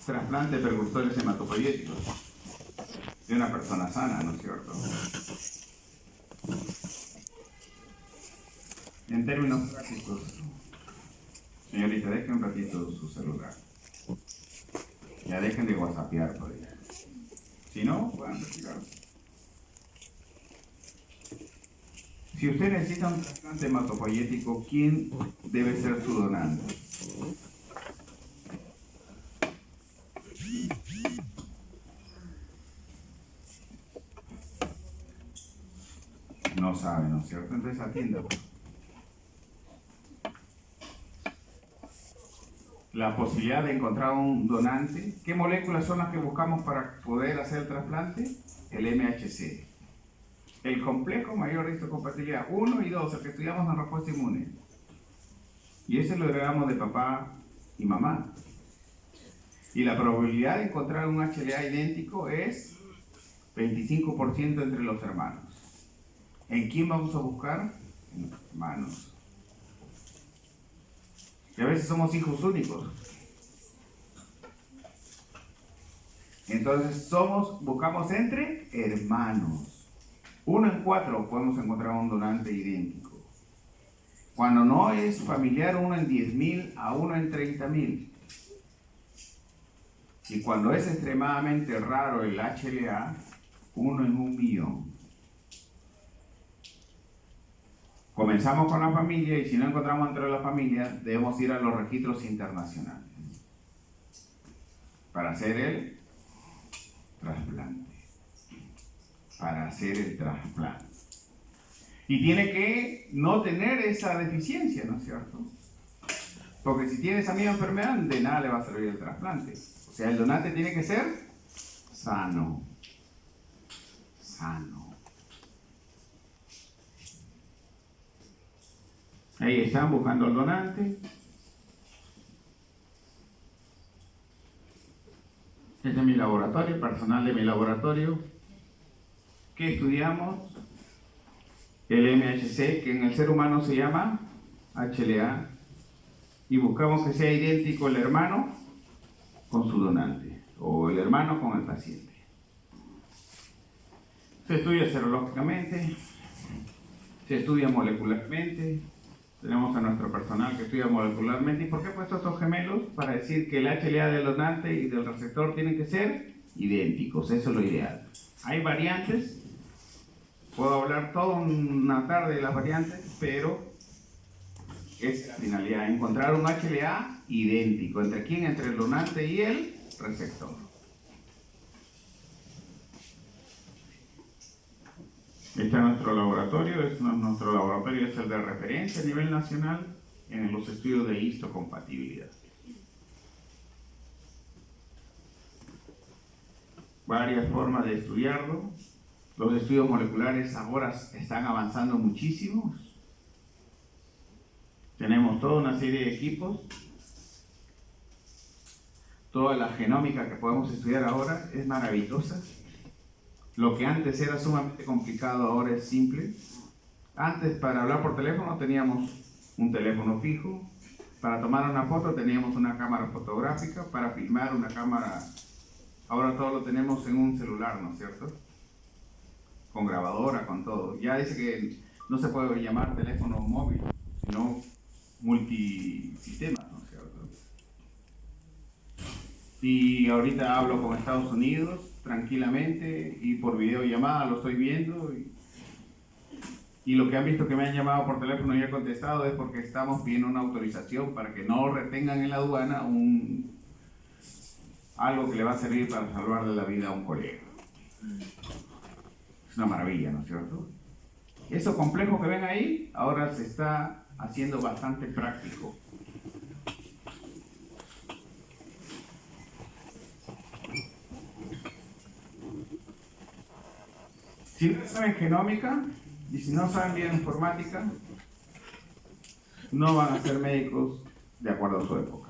trasplante de precursores hematopoyéticos de una persona sana, ¿no es cierto? En términos prácticos, señorita, dejen un ratito su celular. Ya dejen de whatsappear por ella. Si no, pueden retirarlo. Si usted necesita un trasplante hematopoyético, ¿quién debe ser su donante? No sabe, ¿no es cierto? Entonces atienda. La posibilidad de encontrar un donante. ¿Qué moléculas son las que buscamos para poder hacer el trasplante? El MHC. El complejo mayor de histocompatibilidad 1 y 2, el que estudiamos en respuesta inmune. Y ese lo heredamos de papá y mamá. Y la probabilidad de encontrar un HLA idéntico es 25% entre los hermanos. ¿En quién vamos a buscar? En los hermanos. Y a veces somos hijos únicos. Entonces buscamos entre hermanos. 1 en 4 podemos encontrar un donante idéntico. Cuando no es familiar, 1 en 10.000 a 1 en 30.000. Y cuando es extremadamente raro el HLA, 1 en 1.000.000. Comenzamos con la familia y si no encontramos entre la familia, debemos ir a los registros internacionales para hacer el trasplante. Y tiene que no tener esa deficiencia, ¿no es cierto? Porque si tiene esa misma enfermedad, de nada le va a servir el trasplante. O sea, el donante tiene que ser sano. Ahí están buscando al donante. Este es mi laboratorio, personal de mi laboratorio. ¿Qué estudiamos? El MHC, que en el ser humano se llama HLA. Y buscamos que sea idéntico el hermano con su donante, o el hermano con el paciente. Se estudia serológicamente, se estudia molecularmente. Tenemos a nuestro personal que estudia molecularmente. ¿Y por qué he puesto estos gemelos? Para decir que el HLA del donante y del receptor tienen que ser idénticos. Eso es lo ideal. Hay variantes. Puedo hablar toda una tarde de las variantes, pero es la finalidad, encontrar un HLA idéntico. ¿Entre quién? Entre el donante y el receptor. Este es nuestro laboratorio. Nuestro laboratorio es el de referencia a nivel nacional en los estudios de histocompatibilidad. Varias formas de estudiarlo. Los estudios moleculares ahora están avanzando muchísimo. Tenemos toda una serie de equipos. Toda la genómica que podemos estudiar ahora es maravillosa. Lo que antes era sumamente complicado ahora es simple. Antes, para hablar por teléfono teníamos un teléfono fijo. Para tomar una foto teníamos una cámara fotográfica. Para filmar una cámara... Ahora todo lo tenemos en un celular, ¿no es cierto? Con grabadora, con todo. Ya dice que no se puede llamar teléfono móvil, sino multisistema, ¿no es cierto? Y ahorita hablo con Estados Unidos tranquilamente y por videollamada lo estoy viendo. Y lo que han visto que me han llamado por teléfono y he contestado es porque estamos pidiendo una autorización para que no retengan en la aduana algo que le va a servir para salvarle la vida a un colega. Es una maravilla, ¿no es cierto? Eso complejo que ven ahí, ahora se está haciendo bastante práctico. Si no saben genómica y si no saben bioinformática, no van a ser médicos de acuerdo a su época.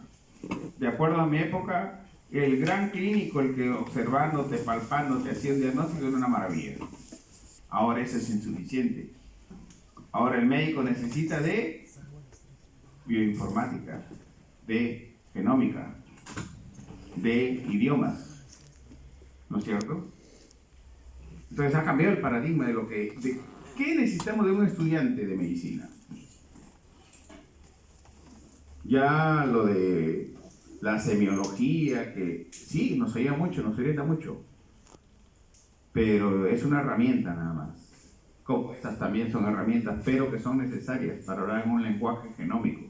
De acuerdo a mi época, el gran clínico, el que observándote, palpándote, hacía un diagnóstico, era una maravilla. Ahora eso es insuficiente. Ahora el médico necesita de bioinformática, de genómica, de idiomas, ¿no es cierto? Entonces ha cambiado el paradigma de qué necesitamos de un estudiante de medicina. Ya lo de la semiología, que sí, nos ayuda mucho, nos orienta mucho, pero es una herramienta nada más. Como estas también son herramientas, pero que son necesarias para hablar en un lenguaje genómico.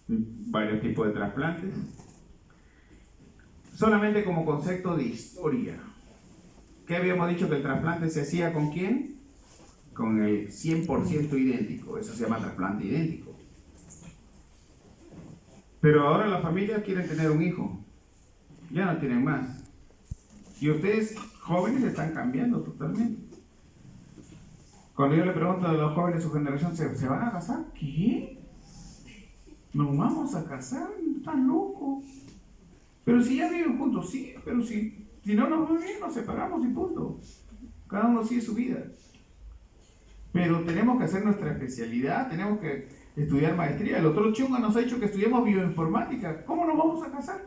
Varios tipos de trasplantes. Solamente como concepto de historia. ¿Qué habíamos dicho que el trasplante se hacía con quién? Con el 100% idéntico. Eso se llama trasplante idéntico. Pero ahora las familias quieren tener un hijo. Ya no tienen más. Y ustedes, jóvenes, están cambiando totalmente. Cuando yo le pregunto a los jóvenes de su generación, ¿se van a casar? ¿Qué? ¿Nos vamos a casar? ¿Están locos? Pero si ya viven juntos, sí, pero si no nos va bien, nos separamos y punto. Cada uno sigue su vida. Pero tenemos que hacer nuestra especialidad, tenemos que estudiar maestría. El otro chunga nos ha dicho que estudiamos bioinformática. ¿Cómo nos vamos a casar?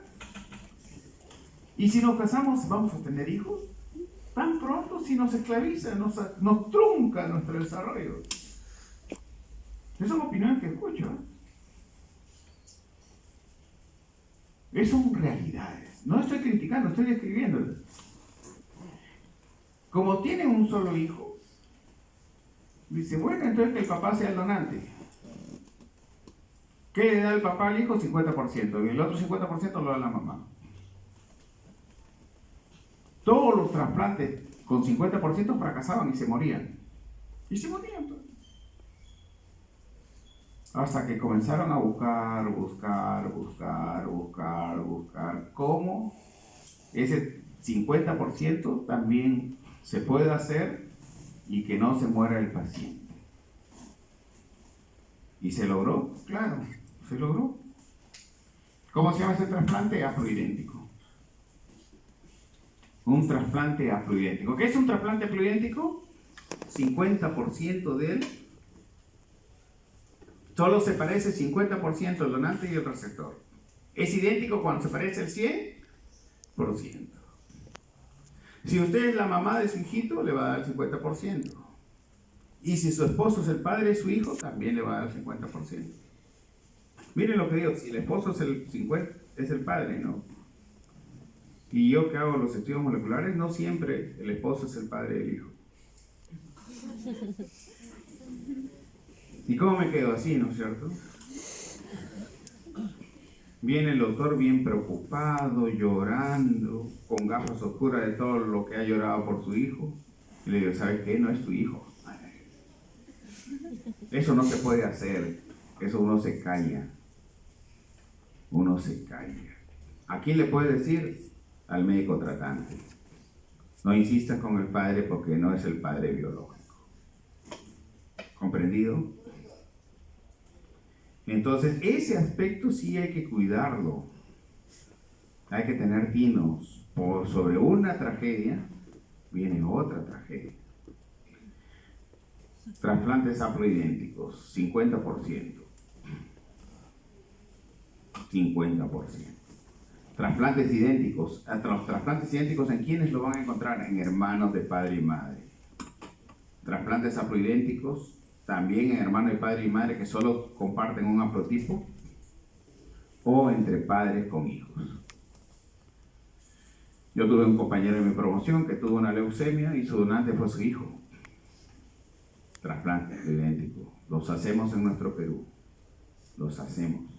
Y si nos casamos, ¿vamos a tener hijos? Tan pronto, si nos esclaviza, nos trunca nuestro desarrollo. Esas son opiniones que escucho. Esas son realidades. No estoy criticando, estoy describiéndolas. Como tienen un solo hijo, dice, bueno, entonces que el papá sea el donante. ¿Qué le da el papá al hijo? 50%. Y el otro 50% lo da la mamá. Todos los trasplantes con 50% fracasaban y se morían. Y se morían. Hasta que comenzaron a buscar cómo ese 50% también se puede hacer y que no se muera el paciente. ¿Y se logró? Claro, se logró. ¿Cómo se llama ese trasplante? Haploidéntico. Un trasplante haploidéntico. ¿Qué es un trasplante haploidéntico? 50% de él. Solo se parece 50% el donante y el receptor. Es idéntico cuando se parece el 100%. Si usted es la mamá de su hijito, le va a dar el 50%. Y si su esposo es el padre de su hijo, también le va a dar el 50%. Miren lo que digo, si el esposo es el 50%, es el padre, ¿no? Y yo que hago los estudios moleculares, no siempre el esposo es el padre del hijo. ¿Y cómo me quedo así, no es cierto? Viene el doctor bien preocupado, llorando, con gafas oscuras de todo lo que ha llorado por su hijo. Y le digo, ¿sabes qué? No es tu hijo. Eso no se puede hacer. Eso uno se calla. Uno se calla. ¿A quién le puede decir? Al médico tratante. No insistas con el padre porque no es el padre biológico. ¿Comprendido? Entonces, ese aspecto sí hay que cuidarlo. Hay que tener tinos. Por sobre una tragedia, viene otra tragedia. Trasplantes haploidénticos, 50%. 50%. Trasplantes idénticos. Los trasplantes idénticos, ¿en quiénes lo van a encontrar? En hermanos de padre y madre. Trasplantes haploidénticos, también en hermanos de padre y madre que solo comparten un haplotipo, o entre padres con hijos. Yo tuve un compañero en mi promoción que tuvo una leucemia y su donante fue su hijo. Trasplantes idénticos. Los hacemos en nuestro Perú. Los hacemos.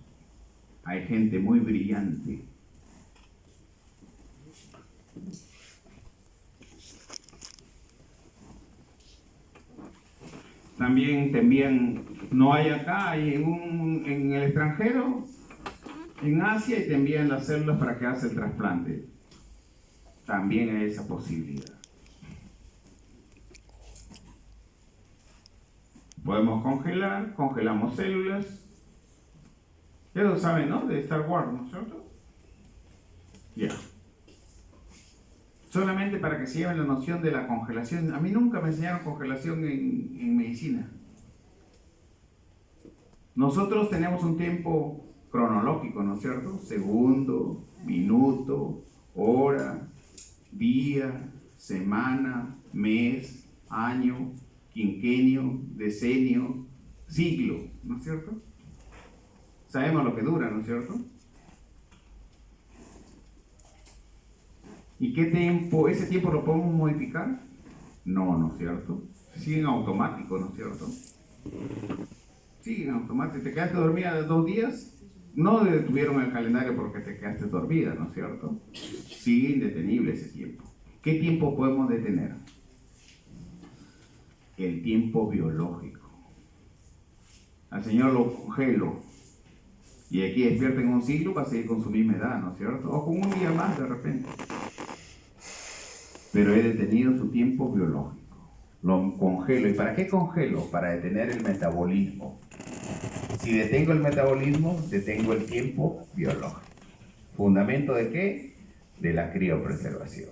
Hay gente muy brillante. También te envían, no hay acá, hay en el extranjero, en Asia, y te envían las células para que hagas el trasplante. También hay esa posibilidad. Podemos congelar, congelamos células. Ya lo saben, ¿no? De Star Wars, ¿no es cierto? Ya. Solamente para que se lleven la noción de la congelación. A mí nunca me enseñaron congelación en medicina. Nosotros tenemos un tiempo cronológico, ¿no es cierto? Segundo, minuto, hora, día, semana, mes, año, quinquenio, decenio, siglo, ¿no es cierto? Sabemos lo que dura, ¿no es cierto? ¿Y qué tiempo? ¿Ese tiempo lo podemos modificar? No, ¿no es cierto? Sigue en automático, ¿no es cierto? Sigue en automático. ¿Te quedaste dormida 2 días? No detuvieron el calendario porque te quedaste dormida, ¿no es cierto? Sigue indetenible ese tiempo. ¿Qué tiempo podemos detener? El tiempo biológico. Al Señor lo congelo. Y aquí despierta en un siglo, va a seguir con su misma edad, ¿no es cierto? O con un día más de repente. Pero he detenido su tiempo biológico. Lo congelo. ¿Y para qué congelo? Para detener el metabolismo. Si detengo el metabolismo, detengo el tiempo biológico. ¿Fundamento de qué? De la criopreservación.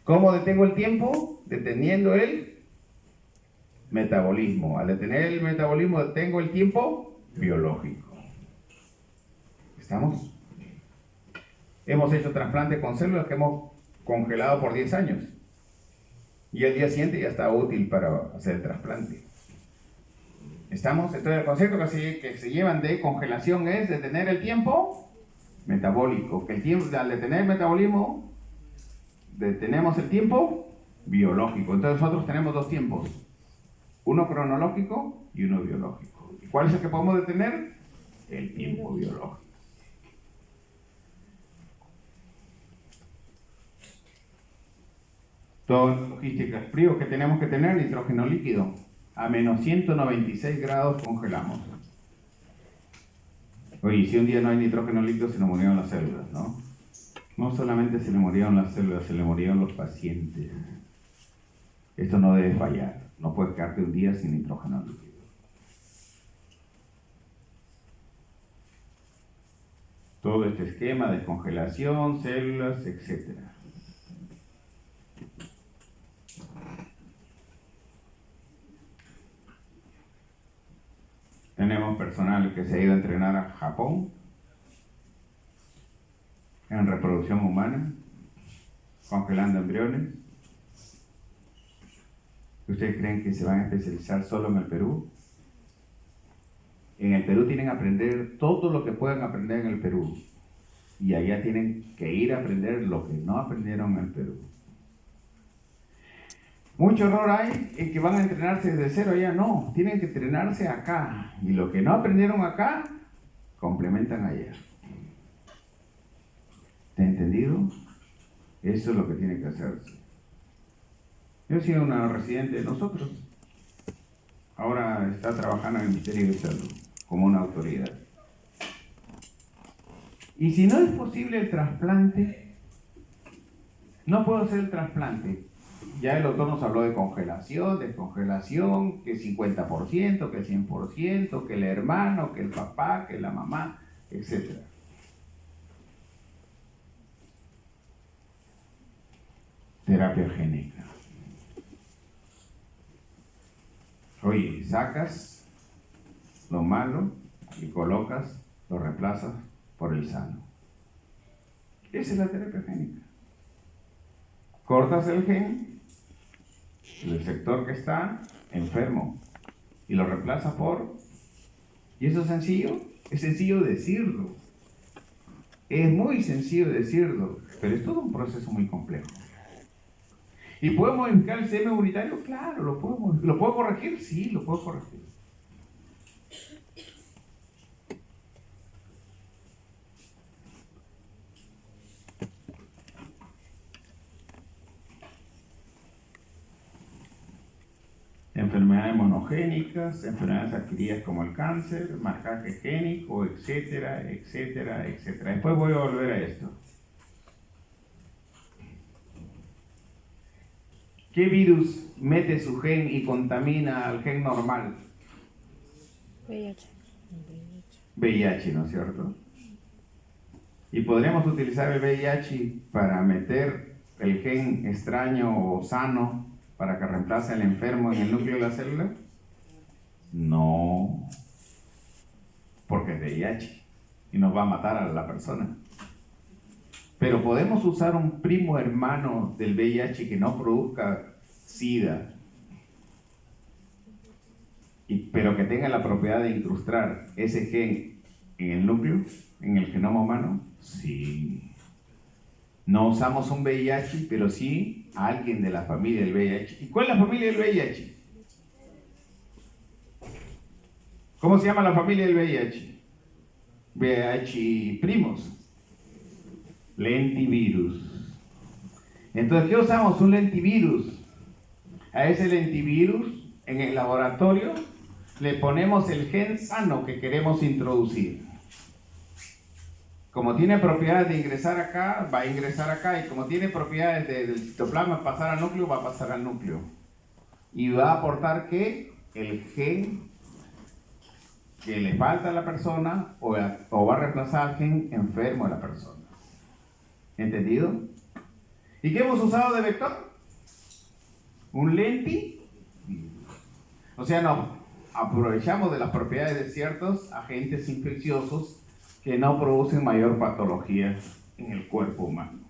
¿Cómo detengo el tiempo? Deteniendo el metabolismo. Al detener el metabolismo, detengo el tiempo biológico. ¿Estamos? Hemos hecho trasplante con células que hemos congelado por 10 años. Y el día siguiente ya está útil para hacer el trasplante. ¿Estamos? Entonces el concepto que se llevan de congelación es detener el tiempo metabólico. Que el tiempo, al detener el metabolismo, detenemos el tiempo biológico. Entonces nosotros tenemos 2 tiempos. Uno cronológico y uno biológico. ¿Y cuál es el que podemos detener? El tiempo biológico. Toda logística es frío que tenemos que tener, nitrógeno líquido. A menos 196 grados congelamos. Oye, si un día no hay nitrógeno líquido, se le murieron las células, ¿no? No solamente se le murieron las células, se le murieron los pacientes. Esto no debe fallar. No puedes quedarte un día sin nitrógeno líquido. Todo este esquema de congelación, células, etc. Tenemos personal que se ha ido a entrenar a Japón en reproducción humana, congelando embriones. ¿Ustedes creen que se van a especializar solo en el Perú? En el Perú tienen que aprender todo lo que puedan aprender en el Perú. Y allá tienen que ir a aprender lo que no aprendieron en el Perú. Mucho error hay en que van a entrenarse desde cero allá. No, tienen que entrenarse acá. Y lo que no aprendieron acá, complementan allá. ¿Te ha entendido? Eso es lo que tiene que hacerse. Yo he sido una residente de nosotros. Ahora está trabajando en el Ministerio de Salud como una autoridad. Y si no es posible el trasplante, no puedo hacer el trasplante. Ya el doctor nos habló de congelación, descongelación, que 50%, que 100%, que el hermano, que el papá, que la mamá, etc. Terapia génica. Oye, sacas lo malo y colocas, lo reemplazas por el sano. Esa es la terapia génica. Cortas el gen del sector que está enfermo y lo reemplazas por... ¿Y eso es sencillo? Es sencillo decirlo. Es muy sencillo decirlo, pero es todo un proceso muy complejo. ¿Y puedo modificar el sistema inmunitario? Claro, lo puedo corregir, sí, lo puedo corregir. Enfermedades monogénicas, enfermedades adquiridas como el cáncer, marcaje génico, etcétera, etcétera, etcétera. Después voy a volver a esto. ¿Qué virus mete su gen y contamina al gen normal? VIH. VIH, ¿no es cierto? Y podríamos utilizar el VIH para meter el gen extraño o sano para que reemplace al enfermo en el núcleo de la célula. No. es VIH y nos va a matar a la persona. Pero podemos usar un primo hermano del VIH que no produzca SIDA, pero que tenga la propiedad de incrustar ese gen en el núcleo, en el genoma humano. Sí. No usamos un VIH, pero sí a alguien de la familia del VIH. ¿Y cuál es la familia del VIH? ¿Cómo se llama la familia del VIH? VIH primos. Lentivirus. Entonces, ¿qué usamos? Un lentivirus. A ese lentivirus, en el laboratorio, le ponemos el gen sano que queremos introducir. Como tiene propiedades de ingresar acá, va a ingresar acá. Y como tiene propiedades del citoplasma pasar al núcleo, va a pasar al núcleo. Y va a aportar ¿qué? El gen que le falta a la persona o va a reemplazar al gen enfermo de la persona. ¿Entendido? ¿Y qué hemos usado de vector? Un lentivirus. O sea, nos aprovechamos de las propiedades de ciertos agentes infecciosos que no producen mayor patología en el cuerpo humano.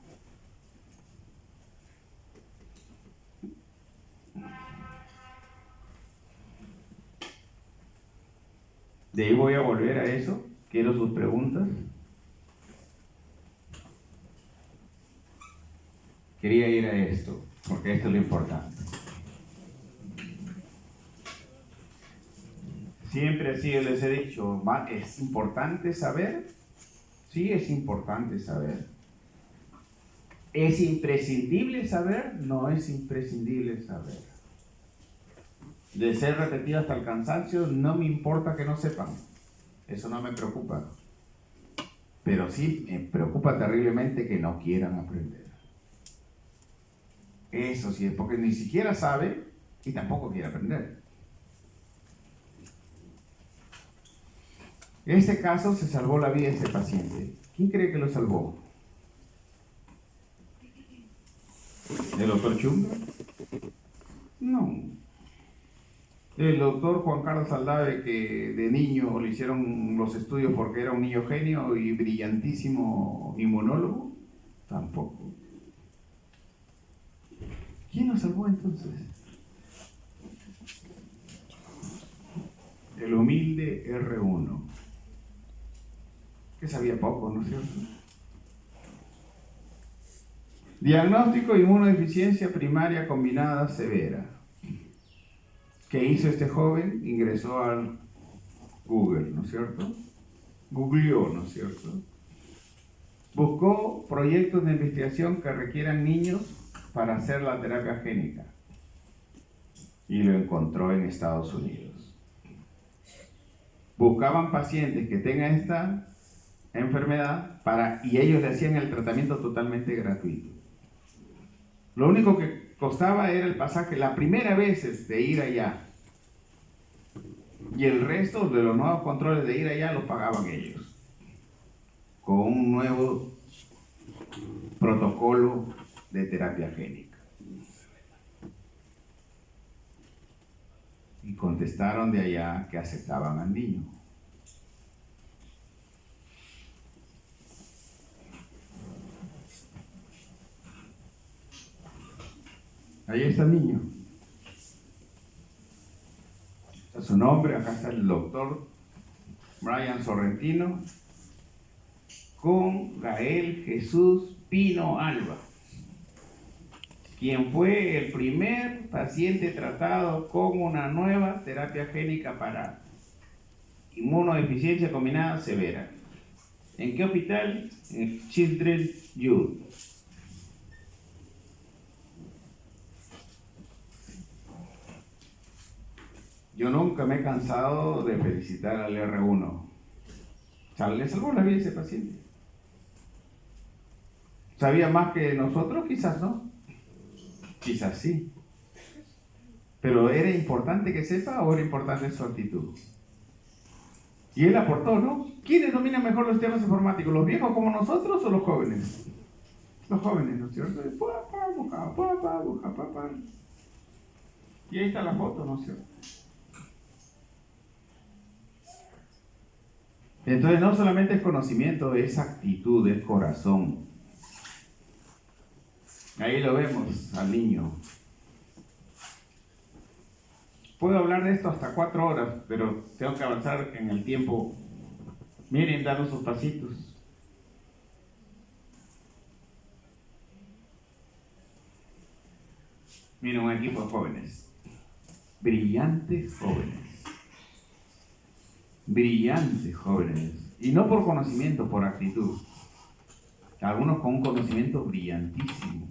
De ahí voy a volver a eso. Quiero sus preguntas. Quería ir a esto, porque esto es lo importante. Siempre así les he dicho, ¿es importante saber? Sí, es importante saber. ¿Es imprescindible saber? No es imprescindible saber. De ser repetido hasta el cansancio, no me importa que no sepan. Eso no me preocupa. Pero sí me preocupa terriblemente que no quieran aprender. Eso sí, es porque ni siquiera sabe y tampoco quiere aprender. En este caso se salvó la vida de ese paciente. ¿Quién cree que lo salvó? ¿El doctor Chunga? No. El doctor Juan Carlos Aldave, que de niño le hicieron los estudios porque era un niño genio y brillantísimo inmunólogo, tampoco. ¿Quién lo salvó entonces? El humilde R1, que sabía poco, ¿no es cierto? Diagnóstico: inmunodeficiencia primaria combinada severa. ¿Qué hizo este joven? Ingresó al Google, ¿no es cierto? Googleó, ¿no es cierto? Buscó proyectos de investigación que requieran niños para hacer la terapia génica. Y lo encontró en Estados Unidos. Buscaban pacientes que tengan esta enfermedad y ellos le hacían el tratamiento totalmente gratuito. Lo único que costaba era el pasaje, la primera vez de ir allá. Y el resto de los nuevos controles de ir allá los pagaban ellos. Con un nuevo protocolo de terapia génica. Y contestaron de allá que aceptaban al niño. Ahí está el niño. Está su nombre, acá está el doctor Brian Sorrentino con Gael Jesús Pino Alba, quien fue el primer paciente tratado con una nueva terapia génica para inmunodeficiencia combinada severa. ¿En qué hospital? En el Children's Youth. Yo nunca me he cansado de felicitar al R1. O sea, le salvó la vida a ese paciente. ¿Sabía más que nosotros? Quizás no. Quizás sí. Pero ¿era importante que sepa o era importante su actitud? Y él aportó, ¿no? ¿Quiénes dominan mejor los temas informáticos? ¿Los viejos como nosotros o los jóvenes? Los jóvenes, ¿no es cierto? Y ahí está la foto, ¿no es cierto? Entonces no solamente es conocimiento, es actitud, es corazón. Ahí lo vemos al niño. Puedo hablar de esto hasta 4 horas, pero tengo que avanzar en el tiempo. Miren, dando sus pasitos. Miren, un equipo de jóvenes. Brillantes jóvenes. Brillantes jóvenes. Y no por conocimiento, por actitud. Algunos con un conocimiento brillantísimo.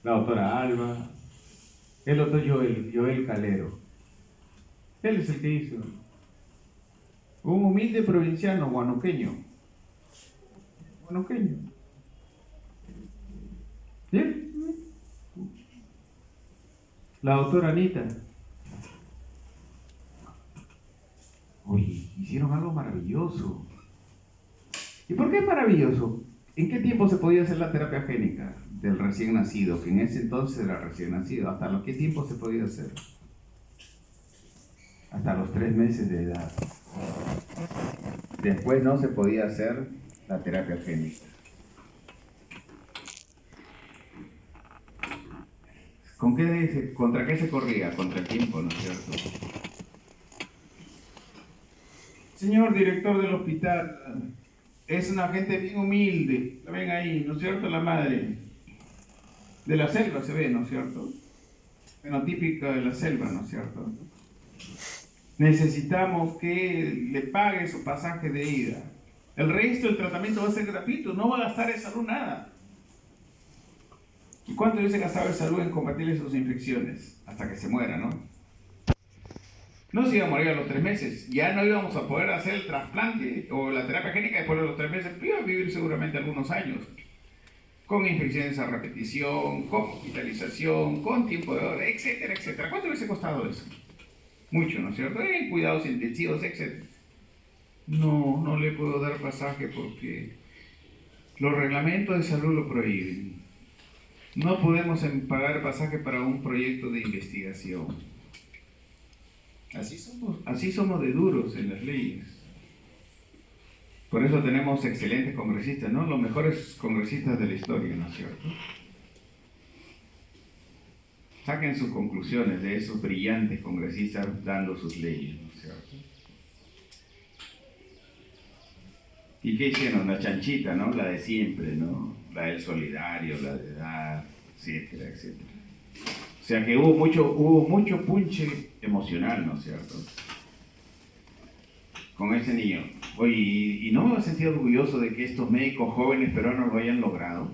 La doctora Alba, el doctor Joel Calero. Él es el que hizo. Un humilde provinciano guanuqueño. ¿Sí? La doctora Anita. Oye, hicieron algo maravilloso. ¿Y por qué es maravilloso? ¿En qué tiempo se podía hacer la terapia génica del recién nacido? Que en ese entonces era recién nacido. ¿Hasta los qué tiempo se podía hacer? Hasta los 3 meses de edad. Después no se podía hacer la terapia génica. ¿Contra qué se corría? Contra el tiempo, ¿no es cierto? Señor director del hospital, es una gente bien humilde. La ven ahí, ¿no es cierto? La madre de la selva se ve, ¿no es cierto? Fenotípica de la selva, ¿no es cierto? Necesitamos que le pague su pasaje de ida. El resto del tratamiento va a ser gratuito, no va a gastar en salud nada. ¿Y cuánto hubiese gastado en salud en combatir esas infecciones? Hasta que se muera, ¿no? No se iba a morir a los 3 meses, ya no íbamos a poder hacer el trasplante o la terapia génica después de los 3 meses, pero iba a vivir seguramente algunos años. Con infecciones a repetición, con hospitalización, con tiempo de hora, etcétera, etcétera. ¿Cuánto hubiese costado eso? Mucho, ¿no es cierto? Cuidados intensivos, etc. No le puedo dar pasaje porque los reglamentos de salud lo prohíben. No podemos pagar pasaje para un proyecto de investigación. Así somos de duros en las leyes. Por eso tenemos excelentes congresistas, ¿no? Los mejores congresistas de la historia, ¿no es cierto? Saquen sus conclusiones de esos brillantes congresistas dando sus leyes, ¿no es cierto? ¿Y qué hicieron? La chanchita, ¿no? La de siempre, ¿no? La del solidario, la de edad, etcétera, etcétera. O sea que hubo mucho punche emocional, ¿no es cierto? Con ese niño. Oye, ¿y no me voy a sentir orgulloso de que estos médicos jóvenes peruanos lo hayan logrado?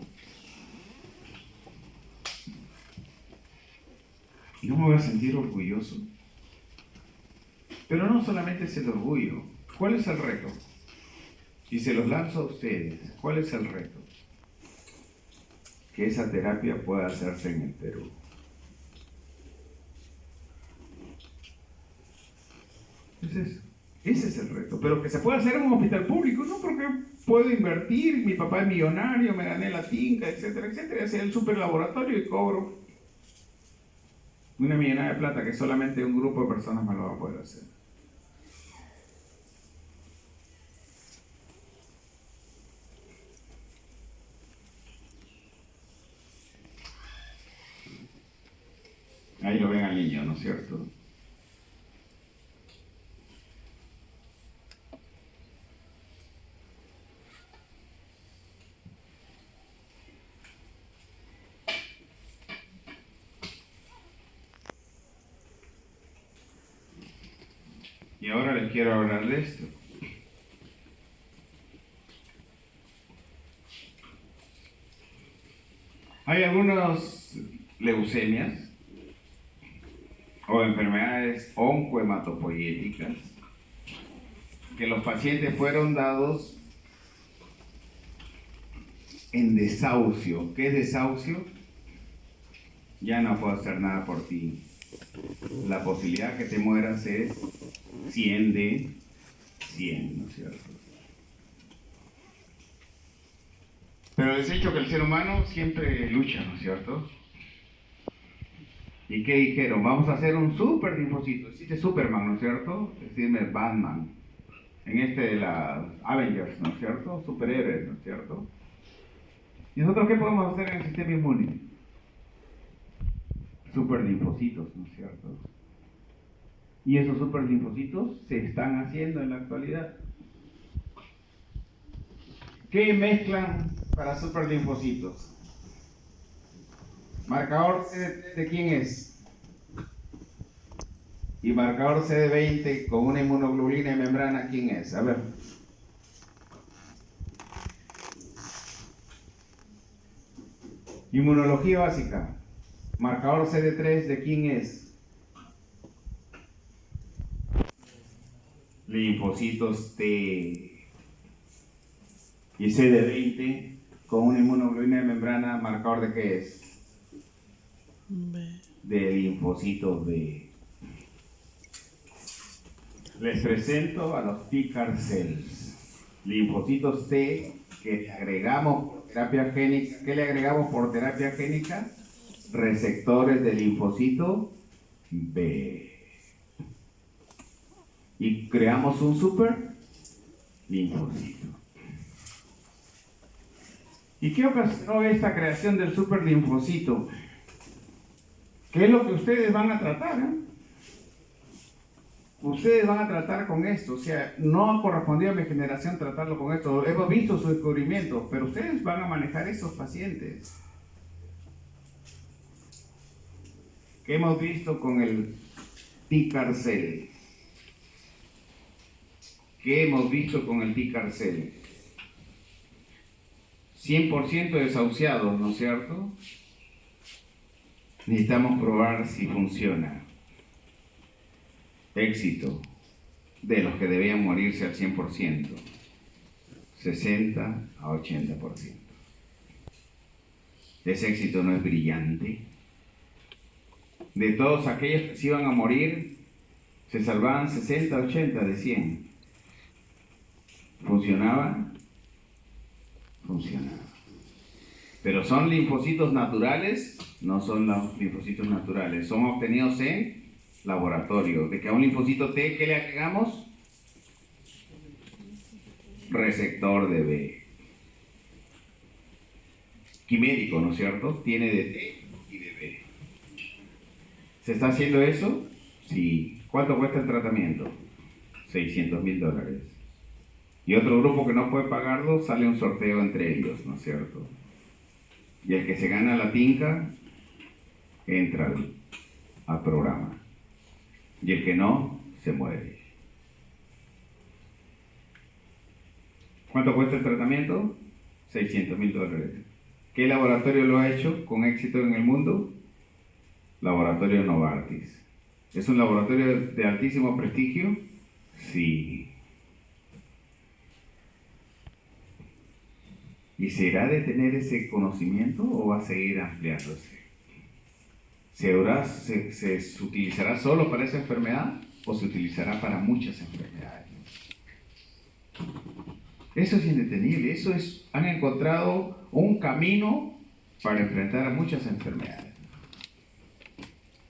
¿Y no me voy a sentir orgulloso? Pero no solamente es el orgullo. ¿Cuál es el reto? Y se los lanzo a ustedes. ¿Cuál es el reto? Que esa terapia pueda hacerse en el Perú. Ese es el reto. Pero que se pueda hacer en un hospital público, ¿no? Porque puedo invertir, mi papá es millonario, me gané la tinca, etcétera, etcétera. Hacer el super laboratorio y cobro una millonada de plata que solamente un grupo de personas me lo va a poder hacer. Ahí lo ven al niño, ¿no es cierto? Y ahora les quiero hablar de esto. Hay algunas leucemias o enfermedades oncohematopoyéticas que los pacientes fueron dados en desahucio. ¿Qué es desahucio? Ya no puedo hacer nada por ti. La posibilidad que te mueras es 100 de 100, ¿no es cierto? Pero les he dicho que el ser humano siempre lucha, ¿no es cierto? ¿Y qué dijeron? Vamos a hacer un super linfocito. Existe Superman, ¿no es cierto? Decirme Batman. en este de las Avengers, ¿no es cierto? Superhéroes, ¿no es cierto? ¿Y nosotros qué podemos hacer en el sistema inmune? Superlinfocitos, ¿no es cierto? Y esos superlinfocitos se están haciendo en la actualidad. ¿Qué mezclan para superlinfocitos? Marcador CD3 ¿de quién es? Y marcador CD20 con una inmunoglobulina de membrana, ¿quién es? A ver. Inmunología básica. Marcador CD3 ¿de quién es? Linfocitos T. Y CD20 con una inmunoglobulina de membrana, ¿marcador de qué es? B. De linfocitos B. Les presento a los T-CAR cells. Linfocitos T que le agregamos por terapia génica. ¿Qué le agregamos por terapia génica? Receptores de linfocito B. Y creamos un super linfocito. ¿Y qué ocasionó esta creación del superlinfocito? ¿Qué es lo que ustedes van a tratar? Ustedes van a tratar con esto. O sea, no ha correspondido a mi generación tratarlo con esto. Hemos visto su descubrimiento, pero ustedes van a manejar esos pacientes. ¿Qué hemos visto con el T-CAR cell? ¿Qué hemos visto con el T-CAR cell? 100% desahuciados, ¿no es cierto? Necesitamos probar si funciona. Éxito de los que debían morirse al 100%, 60 a 80%. Ese éxito no es brillante. De todos aquellos que se iban a morir, se salvaban 60 a 80 de 100. ¿Funcionaba? Funcionaba. Pero son linfocitos naturales, no son los linfocitos naturales, son obtenidos en laboratorio. De que a un linfocito T, ¿qué le agregamos? Receptor de B. Quimérico, ¿no es cierto? Tiene de T y de B. ¿Se está haciendo eso? Sí. ¿Cuánto cuesta el tratamiento? $600,000. Y otro grupo que no puede pagarlo, sale un sorteo entre ellos, ¿no es cierto? Y el que se gana la tinca, entra al programa. Y el que no, se muere. ¿Cuánto cuesta el tratamiento? $600,000. ¿Qué laboratorio lo ha hecho con éxito en el mundo? Laboratorio Novartis. ¿Es un laboratorio de altísimo prestigio? Sí. ¿Y será de tener ese conocimiento o va a seguir ampliándose? ¿Se utilizará solo para esa enfermedad o se utilizará para muchas enfermedades? Eso es indetenible. Han encontrado un camino para enfrentar a muchas enfermedades.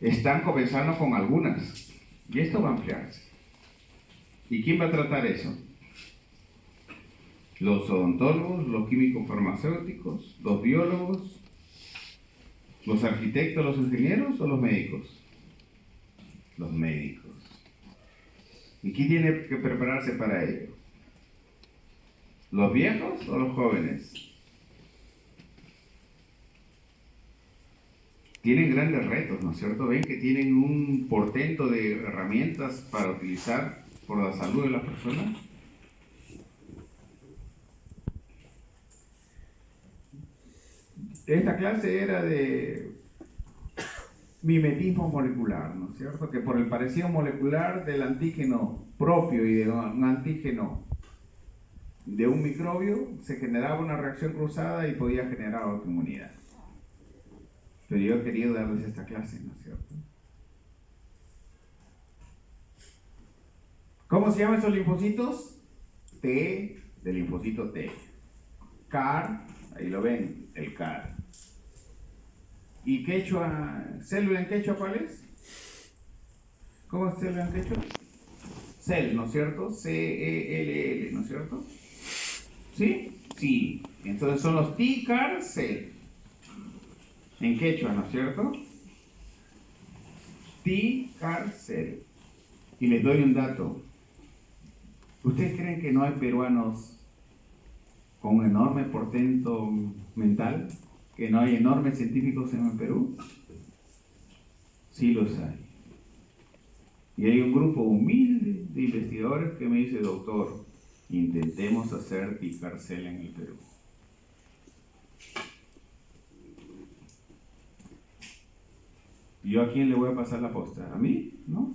Están comenzando con algunas y esto va a ampliarse. ¿Y quién va a tratar eso? Los odontólogos, los químicos farmacéuticos, los biólogos, los arquitectos, los ingenieros o los médicos. Los médicos. ¿Y quién tiene que prepararse para ello? ¿Los viejos o los jóvenes? Tienen grandes retos, ¿no es cierto? Ven que tienen un portento de herramientas para utilizar por la salud de las personas. Esta clase era de mimetismo molecular, ¿no es cierto? Que por el parecido molecular del antígeno propio y de un antígeno de un microbio se generaba una reacción cruzada y podía generar autoinmunidad. Pero yo he querido darles esta clase, ¿no es cierto? ¿Cómo se llaman esos linfocitos? T de linfocito T. CAR, ahí lo ven, el CAR. ¿Y quechua? ¿Célula en quechua cuál es? ¿Cómo es célula en quechua? Cell, ¿no es cierto? C-E-L-L, ¿no es cierto? ¿Sí? Sí. Entonces son los Tikar Cell. En quechua, ¿no es cierto? Tikar Cell. Y les doy un dato. ¿Ustedes creen que no hay peruanos con un enorme portento mental? ¿Que no hay enormes científicos en el Perú? Sí los hay. Y hay un grupo humilde de investigadores que me dice, doctor, intentemos hacer Tikar Cell en el Perú. ¿Y yo a quién le voy a pasar la posta? ¿A mí? ¿No?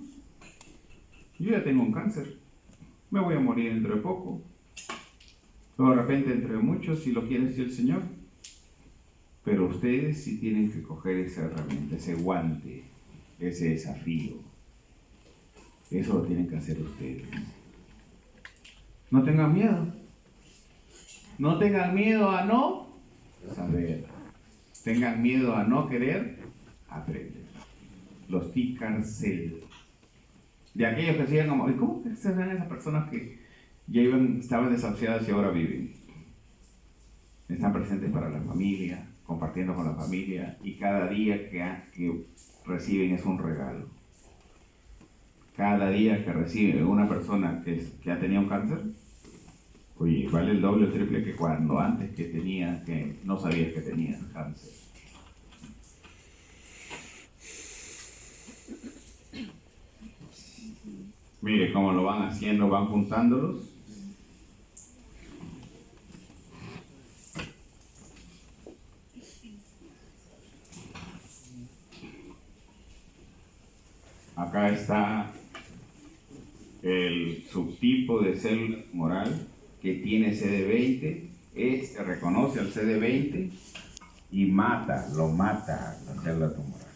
Yo ya tengo un cáncer. Me voy a morir dentro de poco. O de repente dentro de mucho, si lo quiere decir el Señor. Pero ustedes sí tienen que coger esa herramienta, ese guante, ese desafío. Eso lo tienen que hacer ustedes. No tengan miedo. No tengan miedo a no saber. Tengan miedo a no querer aprender. Los Tikar Cell. De aquellos que decían como, ¿cómo que se ven esas personas que ya estaban desahuciadas y ahora viven? Están presentes para la familia, compartiendo con la familia, y cada día que reciben es un regalo. Cada día que recibe una persona que ha tenido un cáncer, oye, vale el doble o triple que cuando antes que no sabías que tenías cáncer. Mire cómo lo van haciendo, van juntándolos. Acá está el subtipo de célula tumoral que tiene CD20. Este reconoce al CD20 y lo mata la célula tumoral.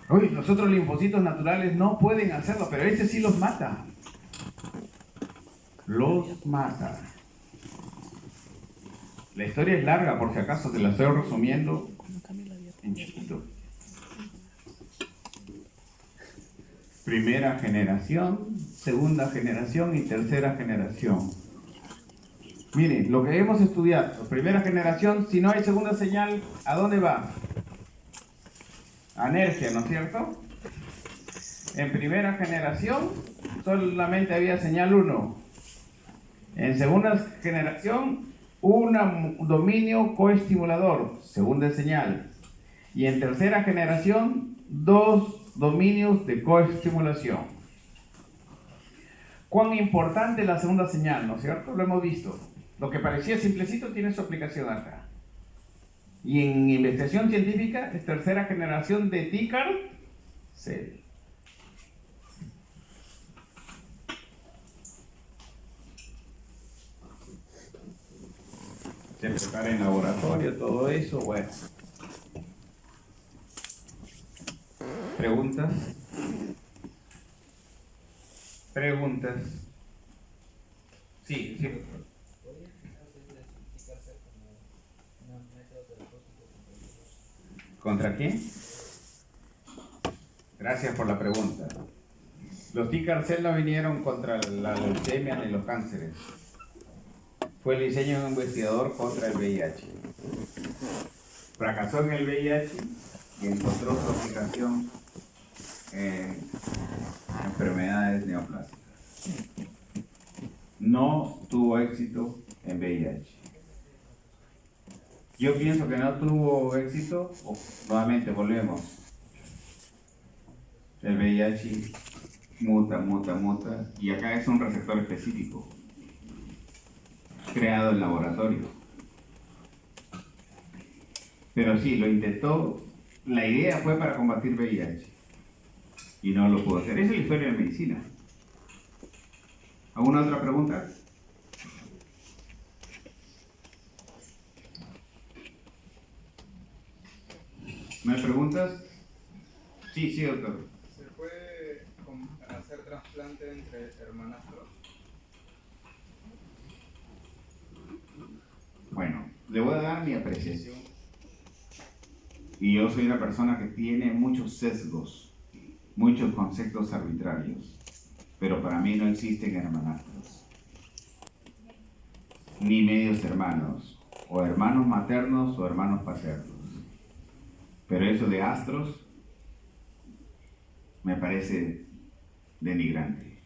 Oye, los otros linfocitos naturales no pueden hacerlo, pero este sí los mata. Los mata. La historia es larga, por si acaso te la estoy resumiendo en chiquito. Primera generación, segunda generación y tercera generación. Miren, lo que hemos estudiado, primera generación, si no hay segunda señal, ¿a dónde va? Anergia, ¿no es cierto? En primera generación solamente había señal 1. En segunda generación, un dominio coestimulador, segunda señal. Y en tercera generación, 2 dominios de coestimulación. Cuán importante es la segunda señal, ¿no es cierto? Lo hemos visto. Lo que parecía simplecito tiene su aplicación acá. Y en investigación científica es tercera generación de Tikar Cell. Se prepara en laboratorio, todo eso, bueno. ¿Preguntas? ¿Preguntas? Sí, sí. ¿Contra quién? Gracias por la pregunta. Los Tikar Cell no vinieron contra la leucemia ni los cánceres. Fue el diseño de un investigador contra el VIH. Fracasó en el VIH y encontró su aplicación en enfermedades neoplásicas. No tuvo éxito en VIH. Yo pienso que no tuvo éxito, nuevamente volvemos. El VIH muta, y acá es un receptor específico, creado en laboratorio. Pero sí, lo intentó, la idea fue para combatir VIH, y no lo pudo hacer. Esa es la historia de la medicina. ¿Alguna otra pregunta? ¿No hay preguntas? Sí, doctor. ¿Se puede hacer trasplante entre hermanastros? Bueno, le voy a dar mi apreciación. Y yo soy una persona que tiene muchos sesgos. muchos conceptos arbitrarios, pero para mí no existen hermanastros, ni medios hermanos, o hermanos maternos o hermanos paternos. Pero eso de astros me parece denigrante.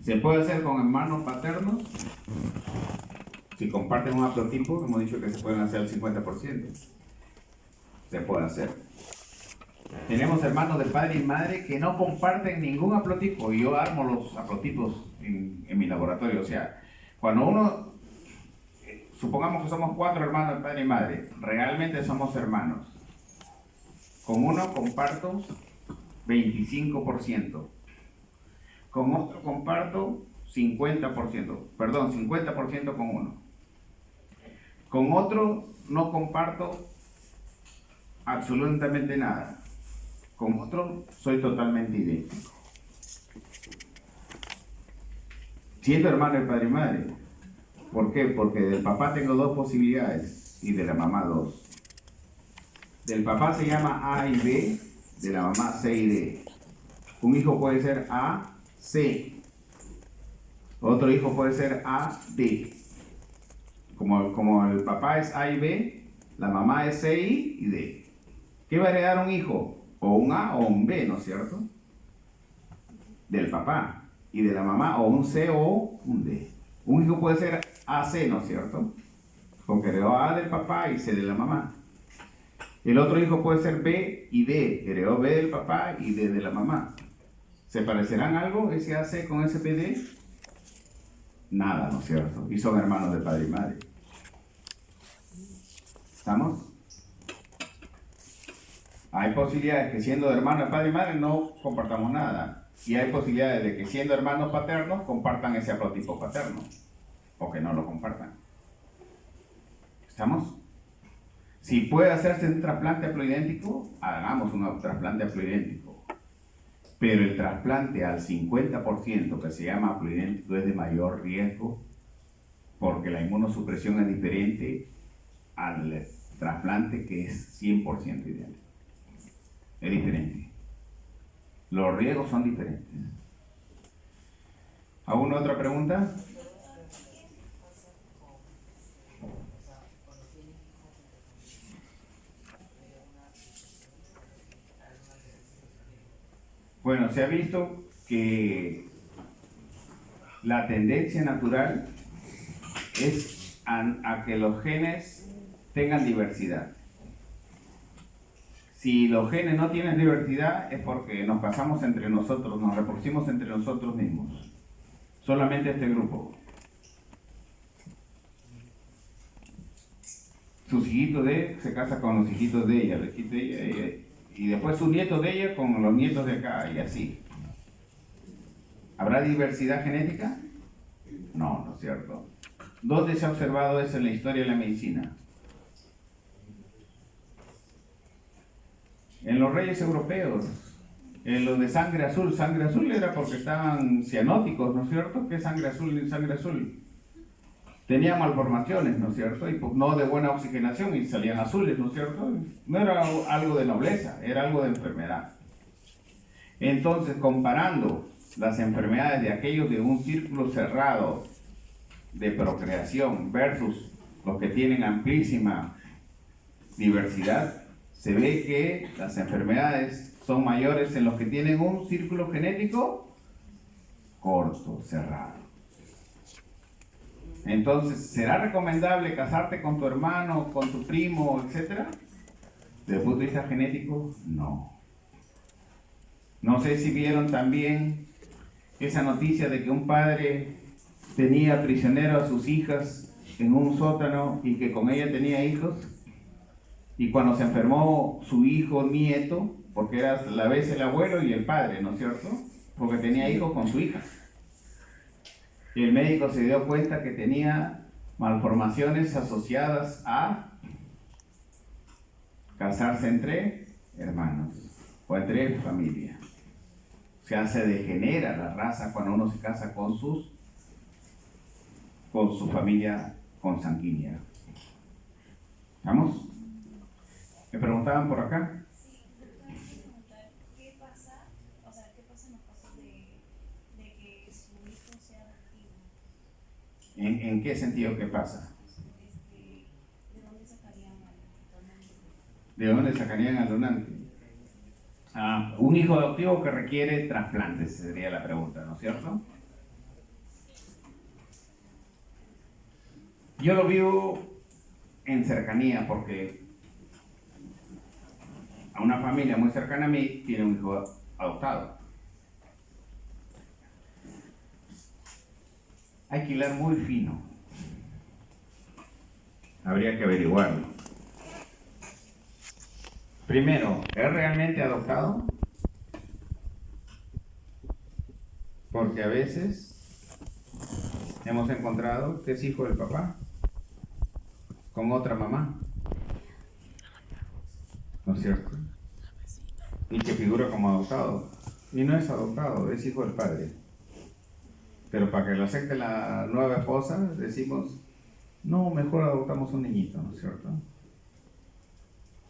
¿Se puede hacer con hermanos paternos? Si comparten un haplotipo, hemos dicho que se pueden hacer al 50%. Se puede hacer. Tenemos hermanos de padre y madre que no comparten ningún haplotipo, y yo armo los haplotipos en mi laboratorio. O sea, cuando uno, supongamos que somos 4 hermanos de padre y madre, realmente somos hermanos. Con uno comparto 25%. Con otro comparto 50% con uno. Con otro no comparto absolutamente nada. Con otro soy totalmente idéntico. Siendo hermano de padre y madre. ¿Por qué? Porque del papá tengo 2 posibilidades y de la mamá 2. Del papá se llama A y B, de la mamá C y D. Un hijo puede ser A, C. Otro hijo puede ser A, D. Como el papá es A y B, la mamá es C y D. ¿Qué va a heredar un hijo? O un A o un B, ¿no es cierto? Del papá. Y de la mamá o un C o un D. Un hijo puede ser AC, ¿no es cierto? Porque heredó A del papá y C de la mamá. El otro hijo puede ser B y D. Heredó B del papá y D de la mamá. ¿Se parecerán algo ese AC con ese PD? Nada, ¿no es cierto? Y son hermanos de padre y madre. ¿Estamos? Hay posibilidades que siendo hermanos de padre y madre no compartamos nada. Y hay posibilidades de que siendo hermanos paternos compartan ese haplotipo paterno. O que no lo compartan. ¿Estamos? Si puede hacerse un trasplante haploidéntico, hagamos un trasplante haploidéntico. Pero el trasplante al 50%, que se llama haploidéntico, es de mayor riesgo porque la inmunosupresión es diferente al trasplante que es 100% idéntico. Es diferente. Los riesgos son diferentes. ¿Alguna otra pregunta? Bueno, se ha visto que la tendencia natural es a que los genes tengan diversidad. Si los genes no tienen diversidad es porque nos pasamos entre nosotros, nos reproducimos entre nosotros mismos. Solamente este grupo. Sus hijitos de él se casa con los hijitos de ella, los hijitos de ella, y después sus nietos de ella con los nietos de acá, y así. ¿Habrá diversidad genética? No, no es cierto. ¿Dónde se ha observado eso en la historia de la medicina? En los reyes europeos, en los de sangre azul. Sangre azul era porque estaban cianóticos, ¿no es cierto? ¿Qué es sangre azul y sangre azul? Tenían malformaciones, ¿no es cierto? Y pues no de buena oxigenación y salían azules, ¿no es cierto? No era algo de nobleza, era algo de enfermedad. Entonces, comparando las enfermedades de aquellos de un círculo cerrado de procreación versus los que tienen amplísima diversidad, se ve que las enfermedades son mayores en los que tienen un círculo genético corto, cerrado. Entonces, ¿será recomendable casarte con tu hermano, con tu primo, etcétera? Desde el punto de vista genético, no. No sé si vieron también esa noticia de que un padre tenía prisionero a sus hijas en un sótano y que con ella tenía hijos. Y cuando se enfermó su hijo nieto, porque era a la vez el abuelo y el padre, ¿no es cierto? Porque tenía hijos con su hija. Y el médico se dio cuenta que tenía malformaciones asociadas a casarse entre hermanos o entre familia. O sea, se degenera la raza cuando uno se casa con su familia consanguínea. ¿Vamos? ¿Me preguntaban por acá? Sí, preguntar qué pasa ¿En qué sentido qué pasa? ¿De dónde sacarían al donante? Un hijo adoptivo que requiere trasplantes, sería la pregunta, ¿no es cierto? Yo lo vivo en cercanía porque a una familia muy cercana a mí tiene un hijo adoptado. Hay que hilar muy fino. Habría que averiguarlo. Primero, ¿es realmente adoptado? Porque a veces hemos encontrado que es hijo del papá con otra mamá, ¿no es cierto? Y que figura como adoptado. Y no es adoptado, es hijo del padre. Pero para que lo acepte la nueva esposa, decimos, no, mejor adoptamos un niñito, ¿no es cierto?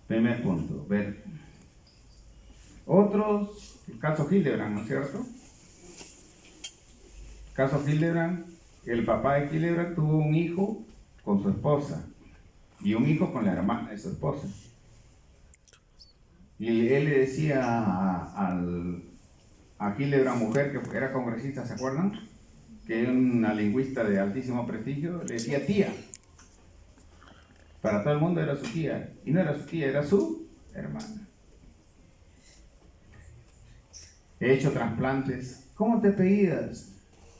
Primer punto, ver. Otros, el caso Hildebrand, ¿no es cierto? Caso Hildebrand, el papá de Hildebrand tuvo un hijo con su esposa y un hijo con la hermana de su esposa. Y él le decía a Hildebrand, mujer que era congresista, ¿se acuerdan? Que era una lingüista de altísimo prestigio, le decía tía. Para todo el mundo era su tía, y no era su tía, era su hermana. He hecho trasplantes. ¿Cómo te apellidas?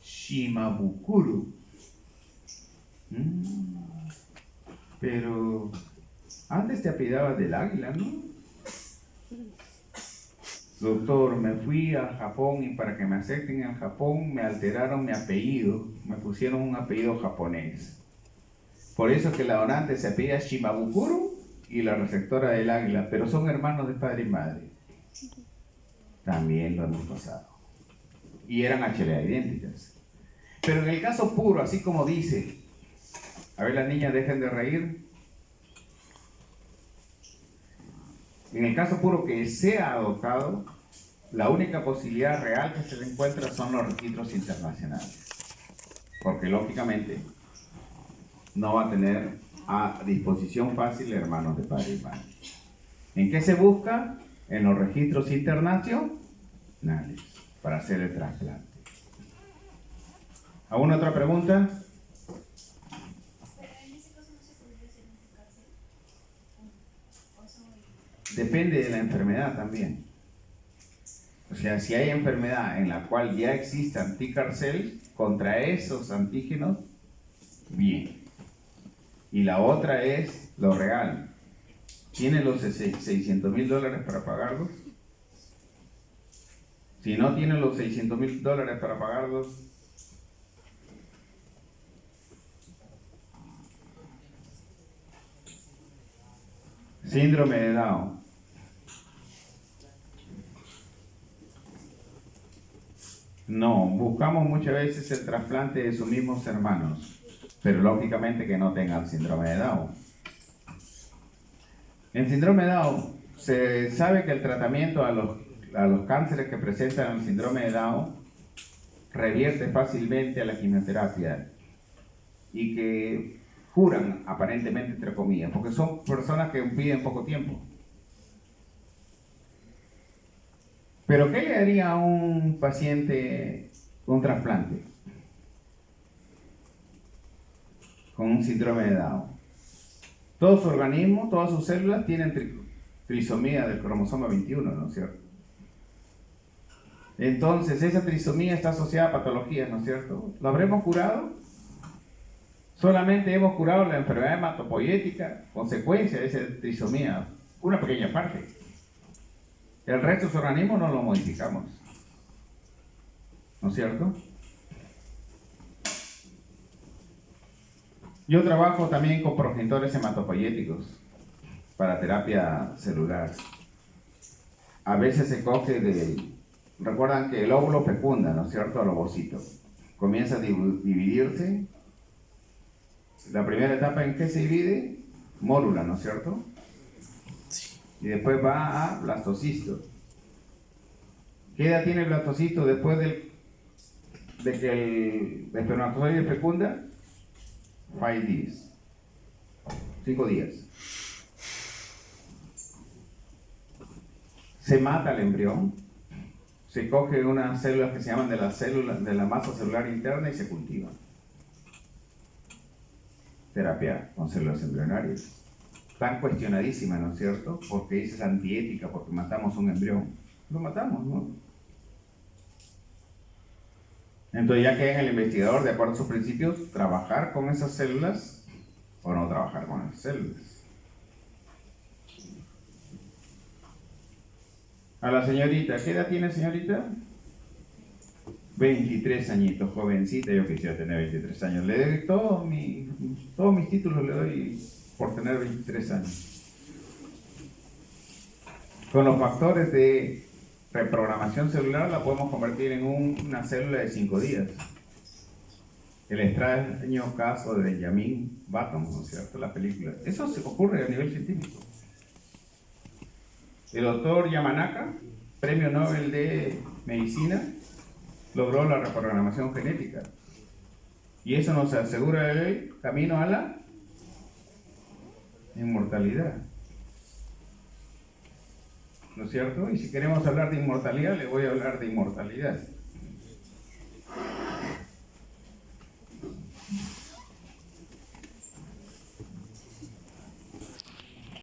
Shimabukuro. Pero antes te apellidabas del águila, ¿no? Doctor, me fui a Japón y para que me acepten en Japón me alteraron mi apellido, me pusieron un apellido japonés. Por eso es que la donante se apellida Shimabukuro y la receptora del águila, pero son hermanos de padre y madre. También lo hemos pasado. Y eran HLA idénticas. Pero en el caso puro, así como dice, a ver, las niñas dejen de reír. En el caso puro que sea adoptado, la única posibilidad real que se le encuentra son los registros internacionales. Porque lógicamente no va a tener a disposición fácil hermanos de padre y madre. ¿En qué se busca? En los registros internacionales para hacer el trasplante. ¿Alguna otra pregunta? Depende de la enfermedad también. O sea, si hay enfermedad en la cual ya existe anticarcel contra esos antígenos, bien. Y la otra es lo real. ¿Tiene los $600,000 para pagarlos? Si no tiene los $600,000 para pagarlos, síndrome de Down. No, buscamos muchas veces el trasplante de sus mismos hermanos, pero lógicamente que no tengan síndrome de Down. En síndrome de Down se sabe que el tratamiento a los cánceres que presentan el síndrome de Down revierte fácilmente a la quimioterapia y que curan aparentemente, entre comillas, porque son personas que viven poco tiempo. Pero ¿qué le haría a un paciente un trasplante con un síndrome de Down? Todo su organismo, todas sus células tienen trisomía del cromosoma 21, ¿no es cierto? Entonces, esa trisomía está asociada a patologías, ¿no es cierto? ¿Lo habremos curado? Solamente hemos curado la enfermedad hematopoyética, consecuencia de esa trisomía, una pequeña parte. El resto de su organismo no lo modificamos, ¿no es cierto? Yo trabajo también con progenitores hematopoyéticos para terapia celular. A veces se coge recuerdan que el óvulo fecunda, ¿no es cierto?, al ovocito. Comienza a dividirse. La primera etapa en que se divide, mórula, ¿no es cierto? Y después va a blastocisto. ¿Qué edad tiene el blastocisto después de que el espermatozoide fecunda? 5 days. 5 días. Se mata el embrión, se coge unas células que se llaman de las células de la masa celular interna y se cultivan. Terapia con células embrionarias. Tan cuestionadísima, ¿no es cierto? Porque dices antiética, porque matamos un embrión. Lo matamos, ¿no? Entonces ya queda en el investigador, de acuerdo a sus principios, trabajar con esas células o no trabajar con esas células. A la señorita, ¿qué edad tiene señorita? 23 añitos, jovencita, yo quisiera tener 23 años. Le doy todos mis títulos, le doy por tener 23 años. Con los factores de reprogramación celular la podemos convertir en una célula de 5 días. El extraño caso de Benjamin Button, ¿no es cierto? La película. Eso se ocurre a nivel científico. El doctor Yamanaka, premio Nobel de Medicina, logró la reprogramación genética. Y eso nos asegura el camino a la inmortalidad. ¿No es cierto? Y si queremos hablar de inmortalidad, le voy a hablar de inmortalidad.